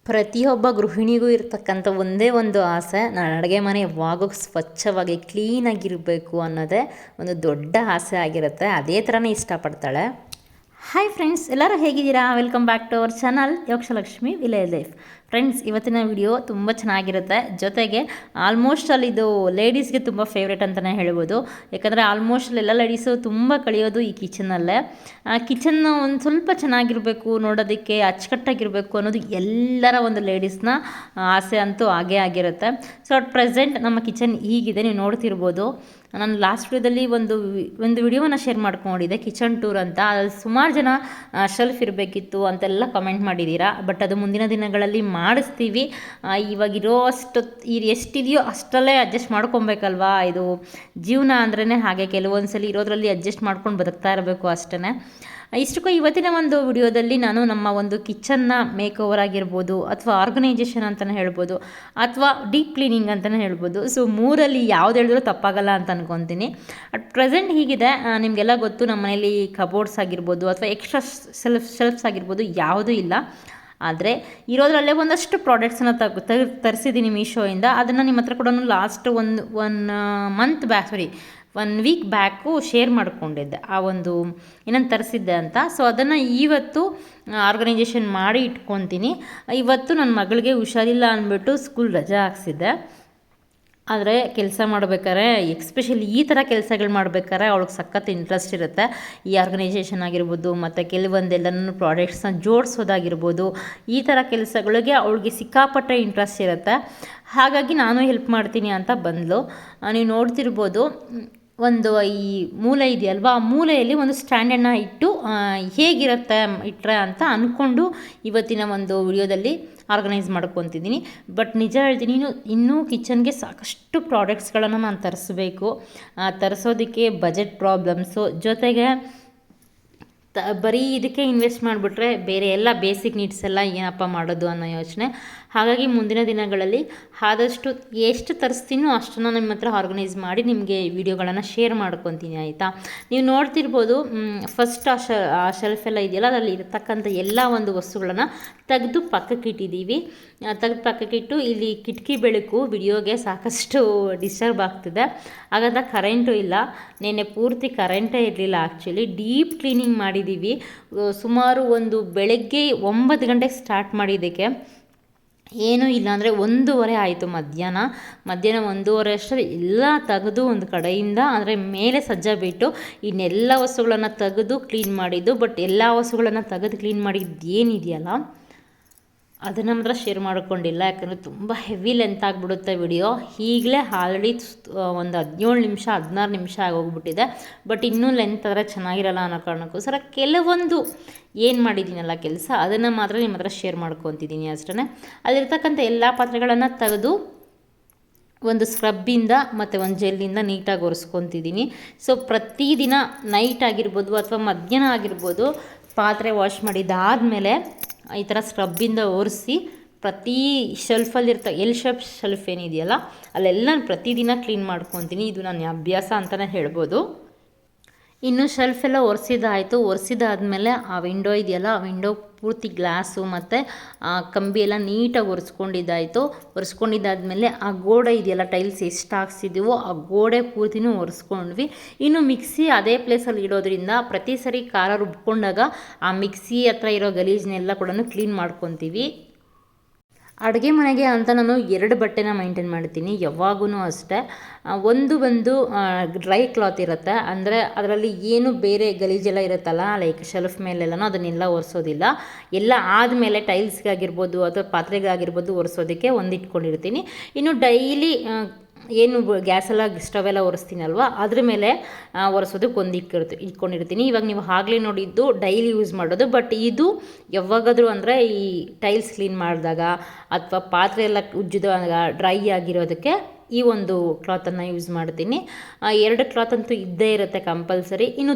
ಪ್ರತಿಯೊಬ್ಬ ಗೃಹಿಣಿಗೂ ಇರ್ತಕ್ಕಂಥ ಒಂದೇ ಒಂದು ಆಸೆ, ನಾನು ಅಡುಗೆ ಮನೆ ಯಾವಾಗೂ ಸ್ವಚ್ಛವಾಗಿ ಕ್ಲೀನಾಗಿರಬೇಕು ಅನ್ನೋದೇ ಒಂದು ದೊಡ್ಡ ಆಸೆ ಆಗಿರುತ್ತೆ. ಅದೇ ಥರನೇ ಇಷ್ಟಪಡ್ತಾಳೆ. ಹಾಯ್ ಫ್ರೆಂಡ್ಸ್, ಎಲ್ಲರೂ ಹೇಗಿದ್ದೀರಾ? Welcome back to our channel Yokshalakshmi village life. Friends, ಇವತ್ತಿನ ವಿಡಿಯೋ ತುಂಬ ಚೆನ್ನಾಗಿರುತ್ತೆ. ಜೊತೆಗೆ ಆಲ್ಮೋಸ್ಟ್ ಅಲ್ಲಿ ಇದು ಲೇಡೀಸ್ಗೆ ತುಂಬ ಫೇವ್ರೇಟ್ ಅಂತಲೇ ಹೇಳ್ಬೋದು. ಯಾಕಂದರೆ ಆಲ್ಮೋಸ್ಟ್ ಎಲ್ಲ ಲೇಡೀಸು ತುಂಬ ಕಳೆಯೋದು ಈ ಕಿಚನಲ್ಲೇ. ಕಿಚನ್ ಒಂದು ಸ್ವಲ್ಪ ಚೆನ್ನಾಗಿರಬೇಕು, ನೋಡೋದಕ್ಕೆ ಅಚ್ಚುಕಟ್ಟಾಗಿರಬೇಕು ಅನ್ನೋದು ಎಲ್ಲರ ಒಂದು ಲೇಡೀಸ್ನ ಆಸೆ ಅಂತೂ ಆಗೇ ಆಗಿರುತ್ತೆ. ಸೊ ಅಟ್ ಪ್ರೆಸೆಂಟ್ ನಮ್ಮ ಕಿಚನ್ ಹೀಗಿದೆ, ನೀವು ನೋಡ್ತಿರ್ಬೋದು. ನಾನು ಲಾಸ್ಟ್ ವಿಡಿಯೋದಲ್ಲಿ ಒಂದು ವಿಡಿಯೋವನ್ನು ಶೇರ್ ಮಾಡ್ಕೊಂಡಿದ್ದೆ, ಕಿಚನ್ ಟೂರ್ ಅಂತ. ಅಲ್ಲಿ ಸುಮಾರು ಜನ ಶೆಲ್ಫ್ ಇರಬೇಕಿತ್ತು ಅಂತೆಲ್ಲ ಕಮೆಂಟ್ ಮಾಡಿದ್ದೀರಾ. ಬಟ್ ಅದು ಮುಂದಿನ ದಿನಗಳಲ್ಲಿ ಮಾಡಿಸ್ತೀವಿ. ಇವಾಗಿರೋ ಅಷ್ಟು ಎಷ್ಟಿದೆಯೋ ಅಷ್ಟಲ್ಲೇ ಅಡ್ಜಸ್ಟ್ ಮಾಡ್ಕೊಬೇಕಲ್ವಾ. ಇದು ಜೀವನ ಅಂದ್ರೇ ಹಾಗೆ, ಕೆಲವೊಂದು ಸಲ ಇರೋದ್ರಲ್ಲಿ ಅಡ್ಜಸ್ಟ್ ಮಾಡ್ಕೊಂಡು ಬದುಕ್ತಾ ಇರಬೇಕು ಅಷ್ಟೇ. ಇಷ್ಟಕ್ಕೂ ಇವತ್ತಿನ ಒಂದು ವಿಡಿಯೋದಲ್ಲಿ ನಾನು ನಮ್ಮ ಒಂದು ಕಿಚನ್ನ ಮೇಕ್ ಓವರ್ ಆಗಿರ್ಬೋದು, ಅಥವಾ ಆರ್ಗನೈಜೇಷನ್ ಅಂತಲೇ ಹೇಳ್ಬೋದು, ಅಥವಾ ಡೀಪ್ ಕ್ಲೀನಿಂಗ್ ಅಂತಲೇ ಹೇಳ್ಬೋದು. ಸೊ ಮೂರಲ್ಲಿ ಯಾವ್ದು ಹೇಳಿದ್ರೂ ತಪ್ಪಾಗಲ್ಲ ಅಂತ ಅನ್ಕೊತೀನಿ. ಅಟ್ ಪ್ರೆಸೆಂಟ್ ಹೀಗಿದೆ. ನಿಮಗೆಲ್ಲ ಗೊತ್ತು, ನಮ್ಮ ಮನೇಲಿ ಕಬೋರ್ಡ್ಸ್ ಆಗಿರ್ಬೋದು ಅಥವಾ ಎಕ್ಸ್ಟ್ರಾ ಶೆಲ್ಫ್ಸ್ ಆಗಿರ್ಬೋದು ಯಾವುದೂ ಇಲ್ಲ. ಆದರೆ ಇರೋದ್ರಲ್ಲೇ ಒಂದಷ್ಟು ಪ್ರಾಡಕ್ಟ್ಸನ್ನು ತರಿಸಿದ್ದೀನಿ ಮೀಶೋಯಿಂದ. ಅದನ್ನು ನಿಮ್ಮ ಹತ್ರ ಕೂಡ last one week back share ಮಾಡಿಕೊಂಡಿದ್ದೆ, ಆ ಒಂದು ಏನಂತ ತರಿಸಿದ್ದೆ ಅಂತ. ಸೊ ಅದನ್ನು ಇವತ್ತು ಆರ್ಗನೈಜೇಷನ್ ಮಾಡಿ ಇಟ್ಕೊತೀನಿ. ಇವತ್ತು ನನ್ನ ಮಗಳಿಗೆ ಹುಷಾರಿಲ್ಲ ಅಂದ್ಬಿಟ್ಟು ಸ್ಕೂಲ್ ರಜೆ ಹಾಕ್ಸಿದ್ದೆ. ಆದರೆ ಕೆಲಸ ಮಾಡ್ಬೇಕಾದ್ರೆ, ಎಕ್ಸ್ಪೆಷಲಿ ಈ ಥರ ಕೆಲಸಗಳು ಮಾಡ್ಬೇಕಾದ್ರೆ ಅವಳಿಗೆ ಸಖತ್ ಇಂಟ್ರೆಸ್ಟ್ ಇರುತ್ತೆ. ಈ ಆರ್ಗನೈಜೇಷನ್ ಆಗಿರ್ಬೋದು, ಮತ್ತು ಕೆಲವೊಂದೆಲ್ಲನೂ ಪ್ರಾಡಕ್ಟ್ಸ್ನ ಜೋಡಿಸೋದಾಗಿರ್ಬೋದು, ಈ ಥರ ಕೆಲಸಗಳಿಗೆ ಅವಳಿಗೆ ಸಿಕ್ಕಾಪಟ್ಟೆ ಇಂಟ್ರೆಸ್ಟ್ ಇರುತ್ತೆ. ಹಾಗಾಗಿ ನಾನು ಹೆಲ್ಪ್ ಮಾಡ್ತೀನಿ ಅಂತ ಬಂದಳು. ನೀವು ನೋಡ್ತಿರ್ಬೋದು, ಒಂದು ಈ ಮೂಲೆ ಇದೆಯಲ್ವಾ, ಆ ಮೂಲೆಯಲ್ಲಿ ಒಂದು ಸ್ಟ್ಯಾಂಡನ್ನು ಇಟ್ಟು ಹೇಗಿರುತ್ತೆ ಇಟ್ಟರೆ ಅಂತ ಅಂದ್ಕೊಂಡು ಇವತ್ತಿನ ಒಂದು ವಿಡಿಯೋದಲ್ಲಿ ಆರ್ಗನೈಸ್ ಮಾಡ್ಕೊತಿದ್ದೀನಿ. ಬಟ್ ನಿಜ ಹೇಳ್ತೀನಿ, ಇನ್ನೂ ಕಿಚನ್ಗೆ ಸಾಕಷ್ಟು ಪ್ರಾಡಕ್ಟ್ಸ್ಗಳನ್ನು ನಾನು ತರಿಸ್ಬೇಕು. ತರಿಸೋದಕ್ಕೆ ಬಜೆಟ್ ಪ್ರಾಬ್ಲಮ್ಸು, ಜೊತೆಗೆ ಬರೀ ಇದಕ್ಕೆ ಇನ್ವೆಸ್ಟ್ ಮಾಡಿಬಿಟ್ರೆ ಬೇರೆ ಎಲ್ಲ ಬೇಸಿಕ್ ನೀಡ್ಸ್ ಎಲ್ಲ ಏನಪ್ಪ ಮಾಡೋದು ಅನ್ನೋ ಯೋಚನೆ. ಹಾಗಾಗಿ ಮುಂದಿನ ದಿನಗಳಲ್ಲಿ ಆದಷ್ಟು ಎಷ್ಟು ತರಿಸ್ತೀನೋ ಅಷ್ಟನ್ನು ನಿಮ್ಮ ಹತ್ರ ಆರ್ಗನೈಸ್ ಮಾಡಿ ನಿಮಗೆ ವಿಡಿಯೋಗಳನ್ನು ಶೇರ್ ಮಾಡ್ಕೊತೀನಿ, ಆಯಿತಾ? ನೀವು ನೋಡ್ತಿರ್ಬೋದು, ಫಸ್ಟ್ ಆ ಶೆಲ್ಫ್ ಎಲ್ಲ ಇದೆಯಲ್ಲ, ಅದರಲ್ಲಿ ಇರತಕ್ಕಂಥ ಎಲ್ಲ ಒಂದು ವಸ್ತುಗಳನ್ನು ತೆಗೆದು ಪಕ್ಕಕ್ಕಿಟ್ಟಿದ್ದೀವಿ. ತೆಗೆದು ಪಕ್ಕಕ್ಕಿಟ್ಟು ಇಲ್ಲಿ ಕಿಟಕಿ ಬೆಳಕು ವಿಡಿಯೋಗೆ ಸಾಕಷ್ಟು ಡಿಸ್ಟರ್ಬ್ ಆಗ್ತಿದೆ. ಹಾಗಾದ್ರೆ ಕರೆಂಟು ಇಲ್ಲ, ನೆನ್ನೆ ಪೂರ್ತಿ ಕರೆಂಟೇ ಇರಲಿಲ್ಲ. ಆ್ಯಕ್ಚುಲಿ ಡೀಪ್ ಕ್ಲೀನಿಂಗ್ ಮಾಡಿದ್ದೀವಿ. ಸುಮಾರು ಒಂದು ಬೆಳಗ್ಗೆ 9 ಗಂಟೆಗೆ ಸ್ಟಾರ್ಟ್ ಮಾಡಿದ್ದಕ್ಕೆ ಏನೂ ಇಲ್ಲ ಅಂದರೆ 1:30 ಆಯಿತು. ಮಧ್ಯಾಹ್ನ 1:30 ಅಷ್ಟರಲ್ಲಿ ಎಲ್ಲ ತೆಗೆದು ಒಂದು ಕಡೆಯಿಂದ, ಅಂದರೆ ಮೇಲೆ ಸಜ್ಜ ಬಿಟ್ಟು ಇನ್ನೆಲ್ಲ ವಸ್ತುಗಳನ್ನು ತೆಗೆದು ಕ್ಲೀನ್ ಮಾಡಿದ್ದು. ಬಟ್ ಎಲ್ಲ ವಸ್ತುಗಳನ್ನು ತೆಗೆದು ಕ್ಲೀನ್ ಮಾಡಿದ್ದು ಏನಿದೆಯಲ್ಲ, ಅದನ್ನು ಮಾತ್ರ ಶೇರ್ ಮಾಡ್ಕೊಂಡಿಲ್ಲ. ಯಾಕಂದರೆ ತುಂಬ ಹೆವಿ ಲೆಂತ್ ಆಗಿಬಿಡುತ್ತೆ ವಿಡಿಯೋ. ಈಗಲೇ ಆಲ್ರೆಡಿ ಒಂದು 17 ನಿಮಿಷ 16 ನಿಮಿಷ ಆಗೋಗ್ಬಿಟ್ಟಿದೆ. ಬಟ್ ಇನ್ನೂ ಲೆಂತ್ ಆದರೆ ಚೆನ್ನಾಗಿರಲ್ಲ ಅನ್ನೋ ಕಾರಣಕ್ಕೋಸ್ಕರ ಕೆಲವೊಂದು ಏನು ಮಾಡಿದ್ದೀನಲ್ಲ ಕೆಲಸ, ಅದನ್ನು ಮಾತ್ರ ನಿಮ್ಮ ಹತ್ರ ಶೇರ್ ಮಾಡ್ಕೊತಿದ್ದೀನಿ ಅಷ್ಟೇ. ಅಲ್ಲಿರ್ತಕ್ಕಂಥ ಎಲ್ಲ ಪಾತ್ರೆಗಳನ್ನು ತೆಗೆದು ಒಂದು ಸ್ಕ್ರಬ್ಬಿಂದ ಮತ್ತು ಒಂದು ಜೆಲ್ಲಿಂದ ನೀಟಾಗಿ ಒರೆಸ್ಕೊತಿದ್ದೀನಿ. ಸೊ ಪ್ರತಿದಿನ ನೈಟ್ ಆಗಿರ್ಬೋದು ಅಥವಾ ಮಧ್ಯಾಹ್ನ ಆಗಿರ್ಬೋದು, ಪಾತ್ರೆ ವಾಶ್ ಮಾಡಿದ್ದಾದಮೇಲೆ ಈ ಥರ ಸ್ಕ್ರಬ್ಬಿಂದ ಒರೆಸಿ ಪ್ರತಿ ಶೆಲ್ಫಲ್ಲಿರ್ತ ಶೆಲ್ಫ್ ಏನಿದೆಯಲ್ಲ ಅಲ್ಲೆಲ್ಲ ಪ್ರತಿದಿನ ಕ್ಲೀನ್ ಮಾಡ್ಕೊತೀನಿ. ಇದು ನನ್ನ ಅಭ್ಯಾಸ ಅಂತಲೇ ಹೇಳ್ಬೋದು. ಇನ್ನು ಶೆಲ್ಫ್ ಎಲ್ಲ ಒರೆಸಿದಾದ್ಮೇಲೆ ಆ ವಿಂಡೋ ಇದೆಯಲ್ಲ, ಆ ವಿಂಡೋ ಪೂರ್ತಿ ಗ್ಲಾಸು ಮತ್ತು ಕಂಬಿ ಎಲ್ಲ ನೀಟಾಗಿ ಒರೆಸ್ಕೊಂಡಿದ್ದಾದಮೇಲೆ ಆ ಗೋಡೆ ಇದೆಯಲ್ಲ, ಟೈಲ್ಸ್ ಎಷ್ಟು ಹಾಕ್ಸಿದ್ದೀವೋ ಆ ಗೋಡೆ ಪೂರ್ತಿನೂ ಒರೆಸ್ಕೊಂಡ್ವಿ. ಇನ್ನು ಮಿಕ್ಸಿ ಅದೇ ಪ್ಲೇಸಲ್ಲಿ ಇಡೋದ್ರಿಂದ ಪ್ರತಿ ಸರಿ ಖಾರ ರುಬ್ಕೊಂಡಾಗ ಆ ಮಿಕ್ಸಿ ಹತ್ರ ಇರೋ ಗಲೀಜನ್ನೆಲ್ಲ ಕೂಡ ಕ್ಲೀನ್ ಮಾಡ್ಕೊತೀವಿ. ಅಡುಗೆ ಮನೆಗೆ ಅಂತ ನಾನು 2 ಬಟ್ಟೆನ ಮೈಂಟೈನ್ ಮಾಡ್ತೀನಿ ಯಾವಾಗೂ ಅಷ್ಟೇ. ಒಂದು ಬಂದು ಡ್ರೈ ಕ್ಲಾತ್ ಇರುತ್ತೆ, ಅಂದರೆ ಅದರಲ್ಲಿ ಏನು ಬೇರೆ ಗಲೀಜೆಲ್ಲ ಇರುತ್ತಲ್ಲ, ಲೈಕ್ ಶೆಲ್ಫ್ ಮೇಲೆಲ್ಲನೂ ಅದನ್ನೆಲ್ಲ ಒರೆಸೋದಿಲ್ಲ. ಎಲ್ಲ ಆದಮೇಲೆ ಟೈಲ್ಸ್ಗಾಗಿರ್ಬೋದು ಅಥವಾ ಪಾತ್ರೆಗಾಗಿರ್ಬೋದು ಒರೆಸೋದಕ್ಕೆ ಇಟ್ಕೊಂಡಿರ್ತೀನಿ. ಇನ್ನು ಡೈಲಿ ಏನು ಗ್ಯಾಸೆಲ್ಲ ಸ್ಟವೆಲ್ಲ ಒರೆಸ್ತೀನಲ್ವ, ಅದ್ರ ಮೇಲೆ ಒರೆಸೋದಕ್ಕೆ ಇಟ್ಕೊಂಡಿರ್ತೀನಿ. ಇವಾಗ ನೀವು ಆಗಲೇ ನೋಡಿದ್ದು ಡೈಲಿ ಯೂಸ್ ಮಾಡೋದು. ಬಟ್ ಇದು ಯಾವಾಗಾದರೂ ಅಂದರೆ ಈ ಟೈಲ್ಸ್ ಕ್ಲೀನ್ ಮಾಡಿದಾಗ ಅಥವಾ ಪಾತ್ರೆ ಎಲ್ಲ ಉಜ್ಜಿದಾಗ ಡ್ರೈ ಆಗಿರೋದಕ್ಕೆ ಈ ಒಂದು ಕ್ಲಾತನ್ನು ಯೂಸ್ ಮಾಡ್ತೀನಿ. 2 ಕ್ಲಾತ್ ಅಂತೂ ಇದ್ದೇ ಇರುತ್ತೆ ಕಂಪಲ್ಸರಿ. ಇನ್ನು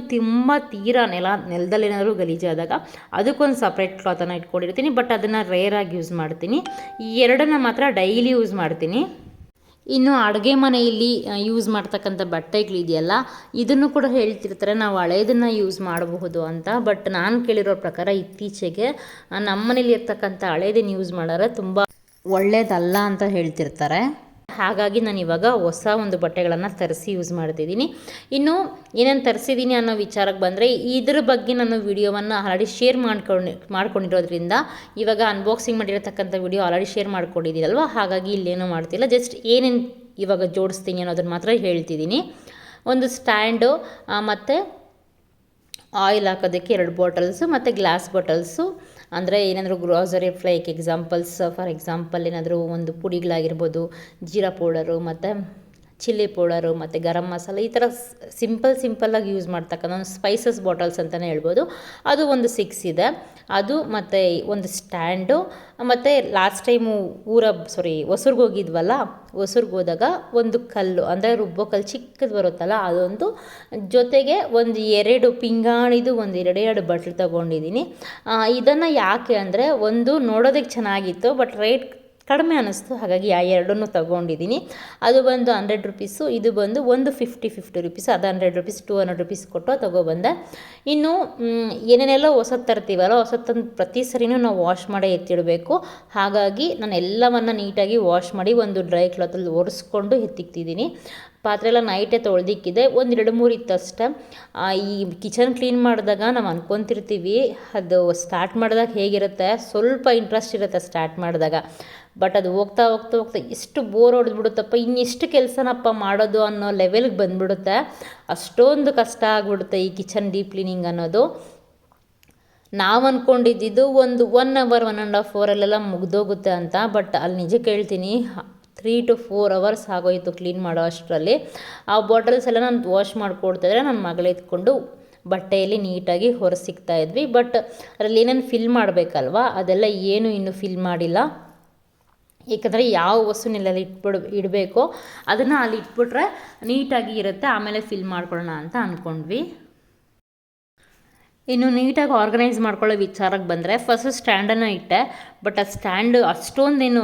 ತೀರಾ ನೆಲದಲ್ಲಿ ಏನಾದರೂ ಗಲೀಜಾದಾಗ ಅದಕ್ಕೊಂದು ಸಪ್ರೇಟ್ ಕ್ಲಾತನ್ನು ಇಟ್ಕೊಂಡಿರ್ತೀನಿ. ಬಟ್ ಅದನ್ನು ರೇರಾಗಿ ಯೂಸ್ ಮಾಡ್ತೀನಿ. ಈ 2 ಮಾತ್ರ ಡೈಲಿ ಯೂಸ್ ಮಾಡ್ತೀನಿ. ಇನ್ನು ಅಡುಗೆ ಮನೆಯಲ್ಲಿ ಯೂಸ್ ಮಾಡ್ತಕ್ಕಂಥ ಬಟ್ಟೆಗಳಿದೆಯಲ್ಲ, ಇದನ್ನು ಕೂಡ ಹೇಳ್ತಿರ್ತಾರೆ ನಾವು ಹಳೇದನ್ನು ಯೂಸ್ ಮಾಡಬಹುದು ಅಂತ. ಬಟ್ ನಾನು ಕೇಳಿರೋ ಪ್ರಕಾರ ಇತ್ತೀಚೆಗೆ ನಮ್ಮ ಮನೇಲಿ ಇರ್ತಕ್ಕಂಥ ಹಳೇದನ್ನು ಯೂಸ್ ಮಾಡೋರೆ ತುಂಬ ಒಳ್ಳೇದಲ್ಲ ಅಂತ ಹೇಳ್ತಿರ್ತಾರೆ. ಹಾಗಾಗಿ ನಾನು ಇವಾಗ ಹೊಸ ಒಂದು ಬಟ್ಟೆಗಳನ್ನು ತರಿಸಿ ಯೂಸ್ ಮಾಡ್ತಿದ್ದೀನಿ. ಏನೇನು ತರಿಸಿದ್ದೀನಿ ಅನ್ನೋ ವಿಚಾರಕ್ಕೆ ಬಂದರೆ, ಇದ್ರ ಬಗ್ಗೆ ನಾನು ವಿಡಿಯೋವನ್ನು ಆಲ್ರೆಡಿ ಶೇರ್ ಮಾಡ್ಕೊಂಡಿರೋದ್ರಿಂದ ಇವಾಗ ಅನ್ಬಾಕ್ಸಿಂಗ್ ಮಾಡಿರತಕ್ಕಂಥ ವಿಡಿಯೋ ಆಲ್ರೆಡಿ ಶೇರ್ ಮಾಡ್ಕೊಂಡಿದ್ದೀರಲ್ವ, ಹಾಗಾಗಿ ಇಲ್ಲೇನೂ ಮಾಡ್ತಿಲ್ಲ. ಜಸ್ಟ್ ಏನೇನು ಇವಾಗ ಜೋಡಿಸ್ತೀನಿ ಅನ್ನೋದನ್ನು ಮಾತ್ರ ಹೇಳ್ತಿದ್ದೀನಿ. ಒಂದು ಸ್ಟ್ಯಾಂಡು, ಮತ್ತು ಆಯಿಲ್ ಹಾಕೋದಕ್ಕೆ 2 ಬಾಟಲ್ಸು ಮತ್ತು ಗ್ಲಾಸ್ ಬಾಟಲ್ಸು. ಅಂದರೆ ಏನಾದರೂ ಗ್ರಾಸರಿ ಫಾರ್ ಎಕ್ಸಾಂಪಲ್ ಏನಾದರೂ ಒಂದು ಪುಡಿಗಳಾಗಿರ್ಬೋದು, ಜೀರಾ ಪೌಡರು ಮತ್ತು ಚಿಲ್ಲಿ ಪೌಡರು ಮತ್ತು ಗರಂ ಮಸಾಲ, ಈ ಥರ ಸಿಂಪಲ್ಲಾಗಿ ಯೂಸ್ ಮಾಡ್ತಕ್ಕಂಥ ಒಂದು ಸ್ಪೈಸಸ್ ಬಾಟಲ್ಸ್ ಅಂತಲೇ ಹೇಳ್ಬೋದು. ಅದು ಒಂದು 6 ಇದೆ. ಅದು ಮತ್ತು ಒಂದು ಸ್ಟ್ಯಾಂಡು, ಮತ್ತು ಲಾಸ್ಟ್ ಟೈಮು ಹೊಸೂರ್ಗೆ ಹೋಗಿದ್ವಲ್ಲ, ಹೊಸೂರ್ಗೆ ಹೋದಾಗ ಒಂದು ಕಲ್ಲು, ಅಂದರೆ ರುಬ್ಬೋ ಕಲ್ಲು ಚಿಕ್ಕದು ಬರುತ್ತಲ್ಲ ಅದೊಂದು, ಜೊತೆಗೆ ಒಂದು 2 ಪಿಂಗಾಣಿದು ಒಂದು 2 ಬಟ್ಲು ತೊಗೊಂಡಿದ್ದೀನಿ. ಇದನ್ನು ಯಾಕೆ ಅಂದರೆ, ಒಂದು ನೋಡೋದಕ್ಕೆ ಚೆನ್ನಾಗಿತ್ತು ಬಟ್ ರೇಟ್ ಕಡಿಮೆ ಅನ್ನಿಸ್ತು, ಹಾಗಾಗಿ ಆ 2 ತೊಗೊಂಡಿದ್ದೀನಿ. ಅದು ಬಂದು 100 ರುಪೀಸು, ಇದು ಬಂದು ಒಂದು 50 ರುಪೀಸ್. ಅದು 100 ರುಪೀಸ್ 200 ರುಪೀಸ್ ಕೊಟ್ಟು ತೊಗೊಬಂದೆ. ಇನ್ನು ಏನೇನೆಲ್ಲ ಹೊಸದು ತರ್ತೀವಲ್ಲ, ಹೊಸದು ತಂದು ಪ್ರತಿ ಸರಿನೂ ನಾವು ವಾಶ್ ಮಾಡೇ ಎತ್ತಿಡಬೇಕು. ಹಾಗಾಗಿ ನಾನು ಎಲ್ಲವನ್ನು ನೀಟಾಗಿ ವಾಶ್ ಮಾಡಿ ಒಂದು ಡ್ರೈ ಕ್ಲಾತಲ್ಲಿ ಒರೆಸ್ಕೊಂಡು ಎತ್ತಿಕ್ತಿದ್ದೀನಿ. ಪಾತ್ರೆ ಎಲ್ಲ ನೈಟೇ ತೊಳೆದಿಕ್ಕಿದೆ, ಒಂದು 2-3 ಇತ್ತು ಅಷ್ಟೇ. ಈ ಕಿಚನ್ ಕ್ಲೀನ್ ಮಾಡಿದಾಗ ನಾವು ಅಂದ್ಕೊತಿರ್ತೀವಿ ಅದು ಸ್ಟಾರ್ಟ್ ಮಾಡಿದಾಗ ಹೇಗಿರುತ್ತೆ, ಸ್ವಲ್ಪ ಇಂಟ್ರೆಸ್ಟ್ ಇರುತ್ತೆ ಸ್ಟಾರ್ಟ್ ಮಾಡಿದಾಗ. ಬಟ್ ಅದು ಹೋಗ್ತಾ ಎಷ್ಟು ಬೋರ್ ಹೊಡೆದ್ಬಿಡುತ್ತಪ್ಪ, ಇನ್ನೆಷ್ಟು ಕೆಲಸನಪ್ಪ ಮಾಡೋದು ಅನ್ನೋ ಲೆವೆಲ್ಗೆ ಬಂದುಬಿಡುತ್ತೆ. ಅಷ್ಟೊಂದು ಕಷ್ಟ ಆಗಿಬಿಡುತ್ತೆ ಈ ಕಿಚನ್ ಡೀಪ್ ಕ್ಲೀನಿಂಗ್ ಅನ್ನೋದು. ನಾವು ಅಂದ್ಕೊಂಡಿದ್ದು ಒಂದು 1 ಅವರ್ 1.5 ಅವರಲ್ಲೆಲ್ಲ ಮುಗ್ದೋಗುತ್ತೆ ಅಂತ. ಬಟ್ ಅಲ್ಲಿ ನಿಜಕ್ಕೆ ಹೇಳ್ತೀನಿ, 3 to 4 ಅವರ್ಸ್ ಆಗೋಯಿತು ಕ್ಲೀನ್ ಮಾಡೋ ಅಷ್ಟರಲ್ಲಿ. ಆ ಬಾಟಲ್ಸ್ ಎಲ್ಲ ನಾನು ವಾಶ್ ಮಾಡಿಕೊಡ್ತಾಯಿದ್ರೆ ನನ್ನ ಮಗಳು ಎತ್ಕೊಂಡು ಬಟ್ಟೆಯಲ್ಲಿ ನೀಟಾಗಿ ಹೊರಸಿಕ್ತಾ ಇದ್ವಿ. ಬಟ್ ಅದರಲ್ಲಿ ಏನೇನು ಫಿಲ್ ಮಾಡಬೇಕಲ್ವ, ಅದೆಲ್ಲ ಏನು ಇನ್ನೂ ಫಿಲ್ ಮಾಡಿಲ್ಲ. ಏಕೆಂದರೆ ಯಾವ ವಸ್ತುನೆಲ್ಲ ಇಡಬೇಕೋ ಅದನ್ನು ಅಲ್ಲಿ ಇಟ್ಬಿಟ್ರೆ ನೀಟಾಗಿ ಇರುತ್ತೆ, ಆಮೇಲೆ ಫಿಲ್ ಮಾಡ್ಕೊಳ್ಳೋಣ ಅಂತ ಅಂದ್ಕೊಂಡ್ವಿ. ಇನ್ನು ನೀಟಾಗಿ ಆರ್ಗನೈಸ್ ಮಾಡ್ಕೊಳ್ಳೋ ವಿಚಾರಕ್ಕೆ ಬಂದರೆ, ಫಸ್ಟ್ ಸ್ಟ್ಯಾಂಡನ್ನು ಇಟ್ಟೆ. ಬಟ್ ಆ ಸ್ಟ್ಯಾಂಡು ಅಷ್ಟೊಂದೇನು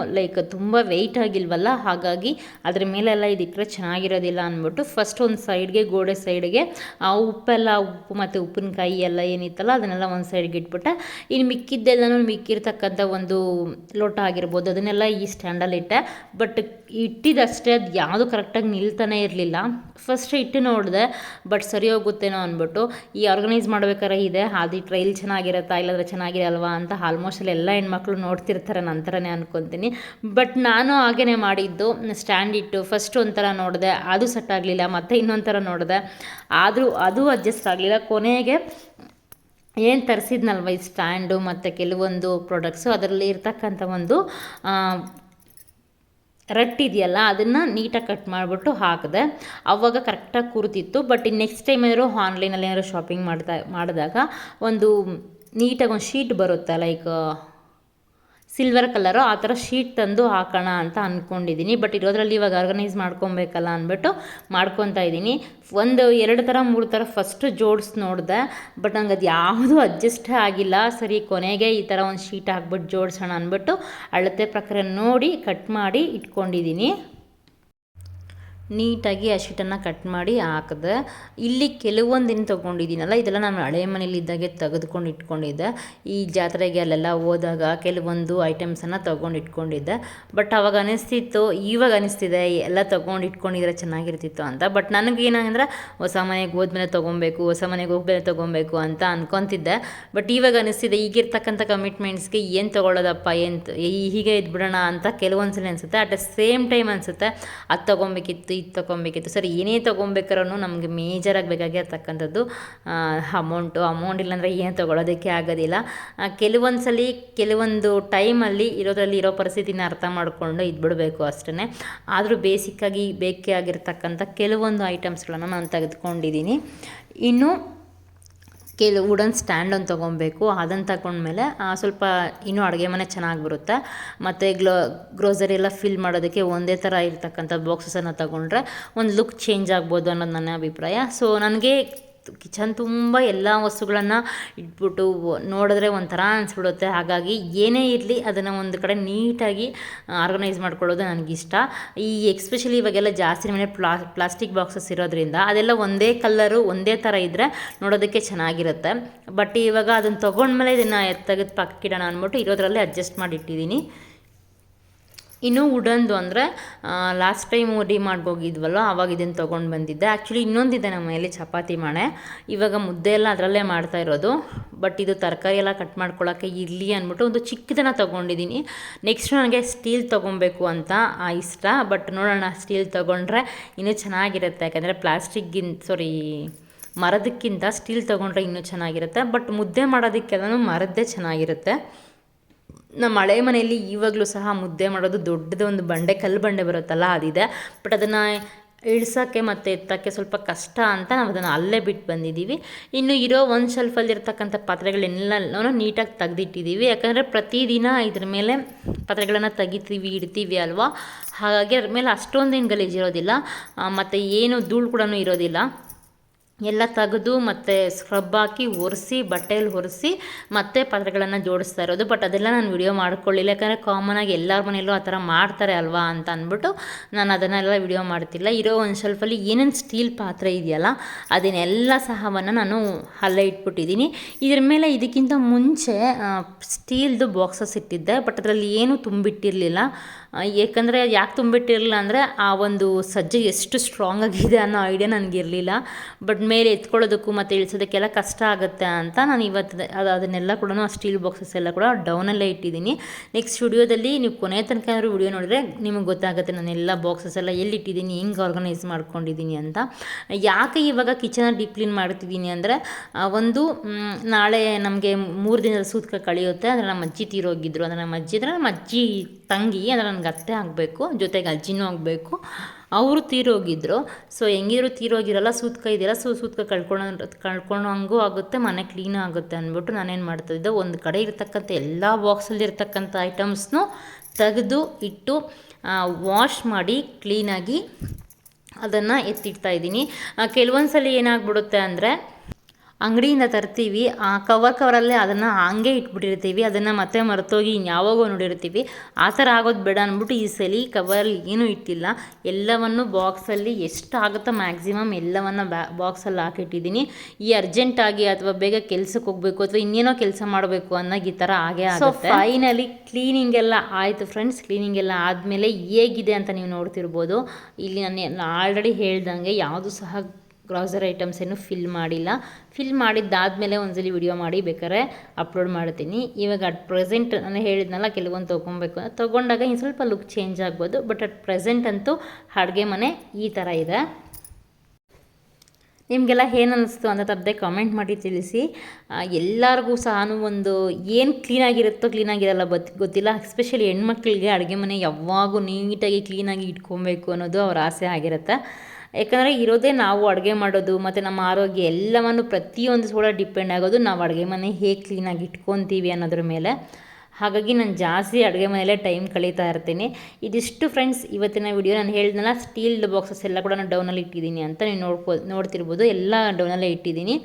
ತುಂಬ ವೆಯ್ಟ್ ಆಗಿಲ್ವಲ್ಲ, ಹಾಗಾಗಿ ಅದ್ರ ಮೇಲೆಲ್ಲ ಇದಿಟ್ಟರೆ ಚೆನ್ನಾಗಿರೋದಿಲ್ಲ ಅಂದ್ಬಿಟ್ಟು ಫಸ್ಟ್ ಒಂದು ಸೈಡ್ಗೆ, ಗೋಡೆ ಸೈಡ್ಗೆ ಉಪ್ಪು ಮತ್ತು ಉಪ್ಪಿನಕಾಯಿ ಎಲ್ಲ ಏನಿತ್ತಲ್ಲ ಅದನ್ನೆಲ್ಲ ಒಂದು ಸೈಡ್ಗೆ ಇಟ್ಬಿಟ್ಟೆ. ಇನ್ನು ಮಿಕ್ಕಿರ್ತಕ್ಕಂಥ ಒಂದು ಲೋಟ ಆಗಿರ್ಬೋದು ಅದನ್ನೆಲ್ಲ ಈ ಸ್ಟ್ಯಾಂಡಲ್ಲಿ ಇಟ್ಟೆ. ಬಟ್ ಇಟ್ಟಿದ್ದಷ್ಟೇ ಅದು ಯಾವುದು ಕರೆಕ್ಟಾಗಿ ನಿಲ್ತಾನೆ ಇರಲಿಲ್ಲ. ಫಸ್ಟ್ ಇಟ್ಟು ನೋಡಿದೆ, ಬಟ್ ಸರಿ ಹೋಗುತ್ತೇನೋ ಅಂದ್ಬಿಟ್ಟು. ಈ ಆರ್ಗನೈಸ್ ಮಾಡ್ಬೇಕಾದ್ರೆ ಇದೆ, ಅದು ಟ್ರೈಲ್ ಚೆನ್ನಾಗಿರುತ್ತಾ ಇಲ್ಲಾಂದರೆ ಚೆನ್ನಾಗಿರಲ್ವಾ ಅಂತ ಆಲ್ಮೋಸ್ಟ್ ಎಲ್ಲ ಹೆಣ್ಮಕ್ಳು ನೋಡ್ತಿರ್ತಾರೆ, ನಂತರನೇ ಅನ್ಕೊತೀನಿ. ಬಟ್ ನಾನು ಹಾಗೇ ಮಾಡಿದ್ದು, ಸ್ಟ್ಯಾಂಡ್ ಇಟ್ಟು ಫಸ್ಟ್ ಒಂಥರ ನೋಡಿದೆ, ಅದು ಸೆಟ್ ಆಗಲಿಲ್ಲ. ಮತ್ತು ಇನ್ನೊಂಥರ ನೋಡಿದೆ, ಆದರೂ ಅದು ಅಡ್ಜಸ್ಟ್ ಆಗಲಿಲ್ಲ. ಕೊನೆಗೆ ಏನು ತರಿಸಿದ್ನಲ್ವ ಈ ಸ್ಟ್ಯಾಂಡು ಮತ್ತು ಕೆಲವೊಂದು ಪ್ರಾಡಕ್ಟ್ಸು, ಅದರಲ್ಲಿ ಇರ್ತಕ್ಕಂಥ ಒಂದು ರಟ್ಟಿದೆಯಲ್ಲ ಅದನ್ನು ನೀಟಾಗಿ ಕಟ್ ಮಾಡಿಬಿಟ್ಟು ಹಾಕಿದೆ. ಆವಾಗ ಕರೆಕ್ಟಾಗಿ ಕೂರ್ತಿತ್ತು. ಬಟ್ ಇನ್ನು ನೆಕ್ಸ್ಟ್ ಟೈಮ್ ಏನಾದ್ರು ಆನ್ಲೈನಲ್ಲಿ ಏನಾದ್ರು ಶಾಪಿಂಗ್ ಮಾಡಿದಾಗ ಒಂದು ನೀಟಾಗಿ ಒಂದು ಶೀಟ್ ಬರುತ್ತೆ, ಸಿಲ್ವರ್ ಕಲರು, ಆ ಥರ ಶೀಟ್ ತಂದು ಹಾಕೋಣ ಅಂತ ಅಂದ್ಕೊಂಡಿದ್ದೀನಿ. ಬಟ್ ಇರೋದ್ರಲ್ಲಿ ಇವಾಗ ಆರ್ಗನೈಸ್ ಮಾಡ್ಕೊಬೇಕಲ್ಲ ಅಂದ್ಬಿಟ್ಟು ಮಾಡ್ಕೊತಾ ಇದ್ದೀನಿ. 1-2 ಥರ 3 ಥರ ಫಸ್ಟು ಜೋಡಿಸಿ ನೋಡಿದೆ, ಬಟ್ ನಂಗೆ ಅದು ಯಾವುದೂ ಅಡ್ಜಸ್ಟೇ ಆಗಿಲ್ಲ. ಸರಿ, ಕೊನೆಗೆ ಈ ಥರ ಒಂದು ಶೀಟ್ ಹಾಕ್ಬಿಟ್ಟು ಜೋಡಿಸೋಣ ಅಂದ್ಬಿಟ್ಟು ಅಳತೆ ಪ್ರಕಾರ ನೋಡಿ ಕಟ್ ಮಾಡಿ ಇಟ್ಕೊಂಡಿದ್ದೀನಿ. ನೀಟಾಗಿ ಆ ಶೀಟನ್ನು ಕಟ್ ಮಾಡಿ ಹಾಕಿದೆ. ಇಲ್ಲಿ ಕೆಲವೊಂದಿನ ತೊಗೊಂಡಿದ್ದೀನಲ್ಲ, ಇದೆಲ್ಲ ನಾನು ಹಳೆ ಮನೇಲಿದ್ದಾಗೆ ತೆಗೆದುಕೊಂಡು ಇಟ್ಕೊಂಡಿದ್ದೆ. ಈ ಜಾತ್ರೆಗೆ ಅಲ್ಲೆಲ್ಲ ಹೋದಾಗ ಕೆಲವೊಂದು ಐಟಮ್ಸನ್ನು ತೊಗೊಂಡು ಇಟ್ಕೊಂಡಿದ್ದೆ. ಬಟ್ ಅವಾಗ ಅನಿಸ್ತಿತ್ತು, ಇವಾಗ ಅನಿಸ್ತಿದೆ ಎಲ್ಲ ತೊಗೊಂಡು ಇಟ್ಕೊಂಡಿದ್ರೆ ಚೆನ್ನಾಗಿರ್ತಿತ್ತು ಅಂತ. ಬಟ್ ನನಗೇನಂದರೆ ಹೊಸ ಮನೆಗೆ ಹೋದ್ಮೇಲೆ ತೊಗೊಬೇಕು, ಹೊಸ ಮನೆಗೆ ಹೋಗ್ಮೇಲೆ ತೊಗೊಬೇಕು ಅಂತ ಅಂದ್ಕೊತಿದ್ದೆ. ಬಟ್ ಇವಾಗ ಅನಿಸ್ತಿದೆ, ಈಗಿರ್ತಕ್ಕಂಥ ಕಮಿಟ್ಮೆಂಟ್ಸ್ಗೆ ಏನು ತೊಗೊಳ್ಳೋದಪ್ಪ, ಹೀಗೆ ಇದ್ಬಿಡೋಣ ಅಂತ ಕೆಲವೊಂದ್ಸಲ ಅನಿಸುತ್ತೆ. ಅಟ್ ದ ಸೇಮ್ ಟೈಮ್ ಅನಿಸುತ್ತೆ ಅದು ತೊಗೊಬೇಕಿತ್ತು, ಇದು ತೊಗೊಬೇಕಿತ್ತು. ಸರಿ, ಏನೇ ತೊಗೊಬೇಕಾದ್ರೂ ನಮಗೆ ಮೇಜರಾಗಿ ಬೇಕಾಗಿರ್ತಕ್ಕಂಥದ್ದು ಅಮೌಂಟ್ ಇಲ್ಲಾಂದರೆ ಏನು ತೊಗೊಳೋದಕ್ಕೆ ಆಗೋದಿಲ್ಲ. ಕೆಲವೊಂದು ಟೈಮಲ್ಲಿ ಇರೋ ಪರಿಸ್ಥಿತಿನ ಅರ್ಥ ಮಾಡಿಕೊಂಡು ಇದ್ಬಿಡಬೇಕು ಅಷ್ಟೇ. ಆದರೂ ಬೇಸಿಕ್ಕಾಗಿ ಬೇಕೇ ಆಗಿರ್ತಕ್ಕಂಥ ಕೆಲವೊಂದು ಐಟಮ್ಸ್ಗಳನ್ನು ನಾನು ತೆಗೆದುಕೊಂಡಿದ್ದೀನಿ. ಇನ್ನು ವುಡನ್ ಸ್ಟ್ಯಾಂಡನ್ನು ತೊಗೊಬೇಕು. ಅದನ್ನು ತಗೊಂಡ್ಮೇಲೆ ಸ್ವಲ್ಪ ಇನ್ನೂ ಅಡುಗೆ ಮನೆ ಚೆನ್ನಾಗಿ ಬರುತ್ತೆ. ಮತ್ತು ಗ್ರೋಸರಿ ಎಲ್ಲ ಫಿಲ್ ಮಾಡೋದಕ್ಕೆ ಒಂದೇ ಥರ ಇರ್ತಕ್ಕಂಥ ಬಾಕ್ಸಸನ್ನು ತೊಗೊಂಡ್ರೆ ಒಂದು ಲುಕ್ ಚೇಂಜ್ ಆಗ್ಬೋದು ಅನ್ನೋದು ನನ್ನ ಅಭಿಪ್ರಾಯ. ಸೊ ನನಗೆ ಕಿಚನ್ ತುಂಬ ಎಲ್ಲ ವಸ್ತುಗಳನ್ನು ಇಟ್ಬಿಟ್ಟು ನೋಡಿದ್ರೆ ಒಂಥರ ಅನಿಸ್ಬಿಡುತ್ತೆ. ಹಾಗಾಗಿ ಏನೇ ಇರಲಿ ಅದನ್ನು ಒಂದು ಕಡೆ ನೀಟಾಗಿ ಆರ್ಗನೈಸ್ ಮಾಡ್ಕೊಳ್ಳೋದು ನನಗಿಷ್ಟ. ಈ ಎಕ್ಸ್ಪೆಷಲಿ ಇವಾಗೆಲ್ಲ ಜಾಸ್ತಿ ಮನೆ ಪ್ಲಾಸ್ಟಿಕ್ ಬಾಕ್ಸಸ್ ಇರೋದ್ರಿಂದ ಅದೆಲ್ಲ ಒಂದೇ ಕಲ್ಲರು ಒಂದೇ ಥರ ಇದ್ದರೆ ನೋಡೋದಕ್ಕೆ ಚೆನ್ನಾಗಿರುತ್ತೆ. ಬಟ್ ಇವಾಗ ಅದನ್ನು ತೊಗೊಂಡ್ಮೇಲೆ ಇದನ್ನು ತೆಗೆದು ಪಕ್ಕಿಡೋಣ ಅಂದ್ಬಿಟ್ಟು ಇರೋದ್ರಲ್ಲೇ ಅಡ್ಜಸ್ಟ್ ಮಾಡಿಟ್ಟಿದ್ದೀನಿ. ಇನ್ನೂ ವುಡನ್ದು ಅಂದರೆ ಲಾಸ್ಟ್ ಟೈಮ್ ಡಿಮಾರ್ಟ್ಗೆ ಹೋಗಿದ್ವಲ್ಲ ಆವಾಗ ಇದನ್ನು ತೊಗೊಂಡು ಬಂದಿದ್ದೆ. ಆ್ಯಕ್ಚುಲಿ ಇನ್ನೊಂದಿದೆ ನಮ್ಮ ಮನೇಲಿ ಚಪಾತಿ ಮಾಣೆ, ಇವಾಗ ಮುದ್ದೆ ಎಲ್ಲ ಅದರಲ್ಲೇ ಮಾಡ್ತಾ ಇರೋದು. ಬಟ್ ಇದು ತರಕಾರಿ ಎಲ್ಲ ಕಟ್ ಮಾಡ್ಕೊಳ್ಳೋಕ್ಕೆ ಇರಲಿ ಅಂದ್ಬಿಟ್ಟು ಒಂದು ಚಿಕ್ಕದನ್ನು ತೊಗೊಂಡಿದ್ದೀನಿ. ನೆಕ್ಸ್ಟ್ ನನಗೆ ಸ್ಟೀಲ್ ತೊಗೊಬೇಕು ಅಂತ ಇಷ್ಟ. ಬಟ್ ನೋಡೋಣ, ಸ್ಟೀಲ್ ತೊಗೊಂಡ್ರೆ ಇನ್ನೂ ಚೆನ್ನಾಗಿರುತ್ತೆ. ಯಾಕಂದರೆ ಮರದಕ್ಕಿಂತ ಸ್ಟೀಲ್ ತೊಗೊಂಡ್ರೆ ಇನ್ನೂ ಚೆನ್ನಾಗಿರುತ್ತೆ. ಬಟ್ ಮುದ್ದೆ ಮಾಡೋದಕ್ಕೆಲ್ಲನೂ ಮರದ್ದೇ ಚೆನ್ನಾಗಿರುತ್ತೆ. ನಮ್ಮ ಹಳೆ ಮನೆಯಲ್ಲಿ ಇವಾಗಲೂ ಸಹ ಮುದ್ದೆ ಮಾಡೋದು ದೊಡ್ಡದು ಒಂದು ಕಲ್ಲು ಬಂಡೆ ಬರುತ್ತಲ್ಲ ಅದಿದೆ. ಬಟ್ ಅದನ್ನು ಇಳಿಸೋಕ್ಕೆ ಮತ್ತು ಎತ್ತೋಕ್ಕೆ ಸ್ವಲ್ಪ ಕಷ್ಟ ಅಂತ ನಾವು ಅದನ್ನು ಅಲ್ಲೇ ಬಿಟ್ಟು ಬಂದಿದ್ದೀವಿ. ಇನ್ನು ಇರೋ ಒಂದು ಶೆಲ್ಫಲ್ಲಿರ್ತಕ್ಕಂಥ ಪಾತ್ರೆಗಳನ್ನೆಲ್ಲನೂ ನೀಟಾಗಿ ತೆಗೆದಿಟ್ಟಿದ್ದೀವಿ. ಯಾಕಂದರೆ ಪ್ರತಿದಿನ ಇದ್ರ ಮೇಲೆ ಪಾತ್ರೆಗಳನ್ನು ತೆಗಿತೀವಿ ಇಡ್ತೀವಿ ಅಲ್ವಾ, ಹಾಗಾಗಿ ಅದ್ರ ಮೇಲೆ ಅಷ್ಟೊಂದೇನು ಗಲೀಜಿರೋದಿಲ್ಲ ಮತ್ತು ಏನು ಧೂಳು ಕೂಡ ಇರೋದಿಲ್ಲ. ಎಲ್ಲ ತೆಗೆದು ಮತ್ತು ಸ್ಕ್ರಬ್ ಹಾಕಿ ಒರೆಸಿ ಬಟ್ಟೆಯಲ್ಲಿ ಒರೆಸಿ ಮತ್ತೆ ಪಾತ್ರೆಗಳನ್ನು ಜೋಡಿಸ್ತಾ ಇರೋದು. ಬಟ್ ಅದೆಲ್ಲ ನಾನು ವಿಡಿಯೋ ಮಾಡ್ಕೊಳ್ಳಿಲ್ಲ, ಯಾಕಂದರೆ ಕಾಮನಾಗಿ ಎಲ್ಲರ ಮನೆಯಲ್ಲೂ ಆ ಥರ ಮಾಡ್ತಾರೆ ಅಲ್ವಾ ಅಂತ ಅಂದ್ಬಿಟ್ಟು ನಾನು ಅದನ್ನೆಲ್ಲ ವಿಡಿಯೋ ಮಾಡ್ತಿಲ್ಲ. ಇರೋ ಒಂದು ಶೆಲ್ಫಲ್ಲಿ ಏನೇನು ಸ್ಟೀಲ್ ಪಾತ್ರೆ ಇದೆಯಲ್ಲ ಅದನ್ನೆಲ್ಲ ಸಹವನ್ನು ನಾನು ಅಲ್ಲೇ ಇಟ್ಬಿಟ್ಟಿದ್ದೀನಿ. ಇದ್ರ ಮೇಲೆ ಇದಕ್ಕಿಂತ ಮುಂಚೆ ಸ್ಟೀಲ್ದು ಬಾಕ್ಸಸ್ ಇಟ್ಟಿದ್ದೆ. ಬಟ್ ಅದರಲ್ಲಿ ಏನೂ ತುಂಬಿಟ್ಟಿರಲಿಲ್ಲ. ಏಕೆಂದರೆ ಯಾಕೆ ತುಂಬಿಟ್ಟಿರಲಿಲ್ಲ ಅಂದರೆ ಆ ಒಂದು ಸಜ್ಜೆ ಎಷ್ಟು ಸ್ಟ್ರಾಂಗ್ ಆಗಿದೆ ಅನ್ನೋ ಐಡಿಯಾ ನನಗಿರಲಿಲ್ಲ. ಬಟ್ ಮೇಲೆ ಎತ್ಕೊಳ್ಳೋದಕ್ಕೂ ಮತ್ತು ಇಳಿಸೋದಕ್ಕೆಲ್ಲ ಕಷ್ಟ ಆಗುತ್ತೆ ಅಂತ ನಾನು ಇವತ್ತು ಅದನ್ನೆಲ್ಲ ಕೂಡ ಆ ಸ್ಟೀಲ್ ಬಾಕ್ಸಸ್ ಎಲ್ಲ ಕೂಡ ಡೌನಲ್ಲೇ ಇಟ್ಟಿದ್ದೀನಿ. ನೆಕ್ಸ್ಟ್ ವಿಡಿಯೋದಲ್ಲಿ ನೀವು ಕೊನೆ ತನಕ ಏನಾದರೂ ವಿಡಿಯೋ ನೋಡಿದ್ರೆ ನಿಮಗೆ ಗೊತ್ತಾಗುತ್ತೆ ನಾನೆಲ್ಲ ಬಾಕ್ಸಸ್ ಎಲ್ಲ ಎಲ್ಲಿಟ್ಟಿದ್ದೀನಿ, ಹೆಂಗೆ ಆರ್ಗನೈಸ್ ಮಾಡ್ಕೊಂಡಿದ್ದೀನಿ ಅಂತ. ಯಾಕೆ ಇವಾಗ ಕಿಚನ ಡೀಪ್ ಕ್ಲೀನ್ ಮಾಡ್ತಿದ್ದೀನಿ ಅಂದರೆ ಒಂದು ನಾಳೆ ನಮಗೆ 3 ದಿನದ ಸೂತಕ ಕಳೆಯುತ್ತೆ. ಅಂದರೆ ನಮ್ಮ ಅಜ್ಜಿ ತೀರೋಗಿದ್ರು. ಅಂದರೆ ನಮ್ಮ ಅಜ್ಜಿ ತಂಗಿ, ಅಂದರೆ ನನಗೆ ಅತ್ತೆ ಆಗಬೇಕು, ಜೊತೆಗೆ ಅಜ್ಜಿನೂ ಆಗಬೇಕು. ಅವರು ತೀರೋಗಿದ್ರು. ಸೊ ಹೆಂಗಿದ್ರು ತೀರೋಗಿರಲ್ಲ, ಸೂತಕ ಇದೆಯಲ್ಲ, ಸೂತಕ ಕಳ್ಕೊಳಂಗೂ ಆಗುತ್ತೆ, ಮನೆ ಕ್ಲೀನ್ ಆಗುತ್ತೆ ಅಂದ್ಬಿಟ್ಟು ನಾನೇನು ಮಾಡ್ತಾಯಿದ್ದೆ, ಒಂದು ಕಡೆ ಇರ್ತಕ್ಕಂಥ ಎಲ್ಲ ಬಾಕ್ಸಲ್ಲಿ ಇರ್ತಕ್ಕಂಥ ಐಟಮ್ಸ್ನೂ ತೆಗೆದು ಇಟ್ಟು ವಾಶ್ ಮಾಡಿ ಕ್ಲೀನಾಗಿ ಅದನ್ನು ಎತ್ತಿಡ್ತಾಯಿದ್ದೀನಿ. ಕೆಲವೊಂದು ಸಲ ಏನಾಗ್ಬಿಡುತ್ತೆ ಅಂದರೆ ಅಂಗಡಿಯಿಂದ ತರ್ತೀವಿ, ಆ ಕವರಲ್ಲೇ ಅದನ್ನು ಹಾಗೆ ಇಟ್ಬಿಟ್ಟಿರ್ತೀವಿ, ಅದನ್ನು ಮತ್ತೆ ಮರೆತೋಗಿ ಇನ್ಯಾವಾಗೋ ನೋಡಿರ್ತೀವಿ. ಆ ಥರ ಆಗೋದು ಬೇಡ ಅಂದ್ಬಿಟ್ಟು ಈ ಸಲ ಕವರಲ್ಲಿ ಏನೂ ಇಟ್ಟಿಲ್ಲ, ಎಲ್ಲವನ್ನು ಬಾಕ್ಸಲ್ಲಿ ಎಷ್ಟಾಗುತ್ತೋ ಮ್ಯಾಕ್ಸಿಮಮ್ ಎಲ್ಲವನ್ನು ಬಾಕ್ಸಲ್ಲಿ ಹಾಕಿಟ್ಟಿದ್ದೀನಿ. ಈ ಅರ್ಜೆಂಟಾಗಿ ಅಥವಾ ಬೇಗ ಕೆಲ್ಸಕ್ಕೆ ಹೋಗಬೇಕು ಅಥವಾ ಇನ್ನೇನೋ ಕೆಲಸ ಮಾಡಬೇಕು ಅನ್ನೋದು ಈ ಥರ ಆಗೇ ಆಗುತ್ತೆ. ಫೈನಲಿ ಕ್ಲೀನಿಂಗ್ ಎಲ್ಲ ಆಯಿತು ಫ್ರೆಂಡ್ಸ್. ಕ್ಲೀನಿಂಗ್ ಎಲ್ಲ ಆದಮೇಲೆ ಹೇಗಿದೆ ಅಂತ ನೀವು ನೋಡ್ತಿರ್ಬೋದು. ಇಲ್ಲಿ ನಾನು ಆಲ್ರೆಡಿ ಹೇಳ್ದಂಗೆ ಯಾವುದು ಸಹ ಗ್ರಾಸರಿ ಐಟಮ್ಸ್ ಏನು ಫಿಲ್ ಮಾಡಿಲ್ಲ. ಫಿಲ್ ಮಾಡಿದ್ದಾದಮೇಲೆ ಒಂದ್ಸಲಿ ವಿಡಿಯೋ ಮಾಡಿ ಬೇಕಾದ್ರೆ ಅಪ್ಲೋಡ್ ಮಾಡ್ತೀನಿ. ಇವಾಗ ಅಟ್ ಪ್ರೆಸೆಂಟ್ ನಾನು ಹೇಳಿದ್ನಲ್ಲ ಕೆಲವೊಂದು ತೊಗೊಬೇಕು, ತೊಗೊಂಡಾಗ ಇನ್ನು ಸ್ವಲ್ಪ ಲುಕ್ ಚೇಂಜ್ ಆಗ್ಬೋದು. ಬಟ್ ಅಟ್ ಪ್ರೆಸೆಂಟ್ ಅಂತೂ ಅಡುಗೆ ಮನೆ ಈ ಥರ ಇದೆ. ನಿಮಗೆಲ್ಲ ಏನು ಅನ್ನಿಸ್ತು ಅಂತ ತಪ್ಪದೆ ಕಾಮೆಂಟ್ ಮಾಡಿ ತಿಳಿಸಿ. ಎಲ್ಲರಿಗೂ ಸಹ ಒಂದು ಏನು ಕ್ಲೀನಾಗಿರಲ್ಲ ಗೊತ್ತಿಲ್ಲ. ಎಸ್ಪೆಷಲಿ ಹೆಣ್ಮಕ್ಳಿಗೆ ಅಡುಗೆ ಮನೆ ಯಾವಾಗೂ ನೀಟಾಗಿ ಕ್ಲೀನಾಗಿ ಇಟ್ಕೊಬೇಕು ಅನ್ನೋದು ಅವ್ರ ಆಸೆ ಆಗಿರುತ್ತೆ. ಯಾಕಂದರೆ ಇರೋದೇ ನಾವು ಅಡುಗೆ ಮಾಡೋದು ಮತ್ತು ನಮ್ಮ ಆರೋಗ್ಯ ಎಲ್ಲವನ್ನು ಪ್ರತಿಯೊಂದು ಕೂಡ ಡಿಪೆಂಡ್ ಆಗೋದು ನಾವು ಅಡುಗೆ ಮನೆ ಹೇಗೆ ಕ್ಲೀನಾಗಿ ಇಟ್ಕೊತೀವಿ ಅನ್ನೋದ್ರ ಮೇಲೆ. ಹಾಗಾಗಿ ನಾನು ಜಾಸ್ತಿ ಅಡುಗೆ ಮನೆಯಲ್ಲೇ ಟೈಮ್ ಕಳೀತಾ ಇರ್ತೀನಿ. ಇದಿಷ್ಟು ಫ್ರೆಂಡ್ಸ್ ಇವತ್ತಿನ ವಿಡಿಯೋ. ನಾನು ಹೇಳಿದ್ನಲ್ಲ ಸ್ಟೀಲ್ಡ್ ಬಾಕ್ಸಸ್ ಎಲ್ಲ ಕೂಡ ನಾನು ಡೌನಲ್ಲಿ ಇಟ್ಟಿದ್ದೀನಿ ಅಂತ ನೀವು ನೋಡ್ತಿರ್ಬೋದು. ಎಲ್ಲ ಡೌನಲ್ಲೇ ಇಟ್ಟಿದ್ದೀನಿ.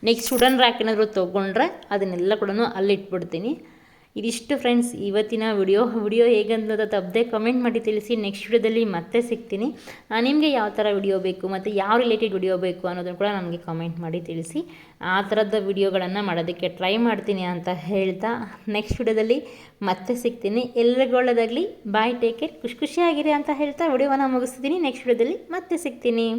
ನೆಕ್ಸ್ಟ್ ವುಡನ್ ರ್ಯಾಕ್ ಏನಾದರೂ ತೊಗೊಂಡ್ರೆ ಅದನ್ನೆಲ್ಲ ಕೂಡ ಅಲ್ಲಿ ಇಟ್ಬಿಡ್ತೀನಿ. ಇದಿಷ್ಟು ಫ್ರೆಂಡ್ಸ್ ಇವತ್ತಿನ ವಿಡಿಯೋ ಹೇಗಂತ ತಪ್ಪದೆ ಕಮೆಂಟ್ ಮಾಡಿ ತಿಳಿಸಿ. ನೆಕ್ಸ್ಟ್ ವಿಡಿಯೋದಲ್ಲಿ ಮತ್ತೆ ಸಿಗ್ತೀನಿ. ನಿಮಗೆ ಯಾವ ಥರ ವಿಡಿಯೋ ಬೇಕು ಮತ್ತು ಯಾವ ರಿಲೇಟೆಡ್ ವಿಡಿಯೋ ಬೇಕು ಅನ್ನೋದನ್ನು ಕೂಡ ನನಗೆ ಕಮೆಂಟ್ ಮಾಡಿ ತಿಳಿಸಿ. ಆ ಥರದ ವಿಡಿಯೋಗಳನ್ನು ಮಾಡೋದಕ್ಕೆ ಟ್ರೈ ಮಾಡ್ತೀನಿ ಅಂತ ಹೇಳ್ತಾ ನೆಕ್ಸ್ಟ್ ವಿಡಿಯೋದಲ್ಲಿ ಮತ್ತೆ ಸಿಗ್ತೀನಿ. ಎಲ್ಲರಿಗೂ ಒಳ್ಳೆಯದಾಗಲಿ. ಬಾಯ್, ಟೇಕ್ ಕೇರ್, ಖುಷಿಯಾಗಿರಿ ಅಂತ ಹೇಳ್ತಾ ವಿಡಿಯೋವನ್ನು ಮುಗಿಸ್ತೀನಿ. ನೆಕ್ಸ್ಟ್ ವಿಡಿಯೋದಲ್ಲಿ ಮತ್ತೆ ಸಿಗ್ತೀನಿ.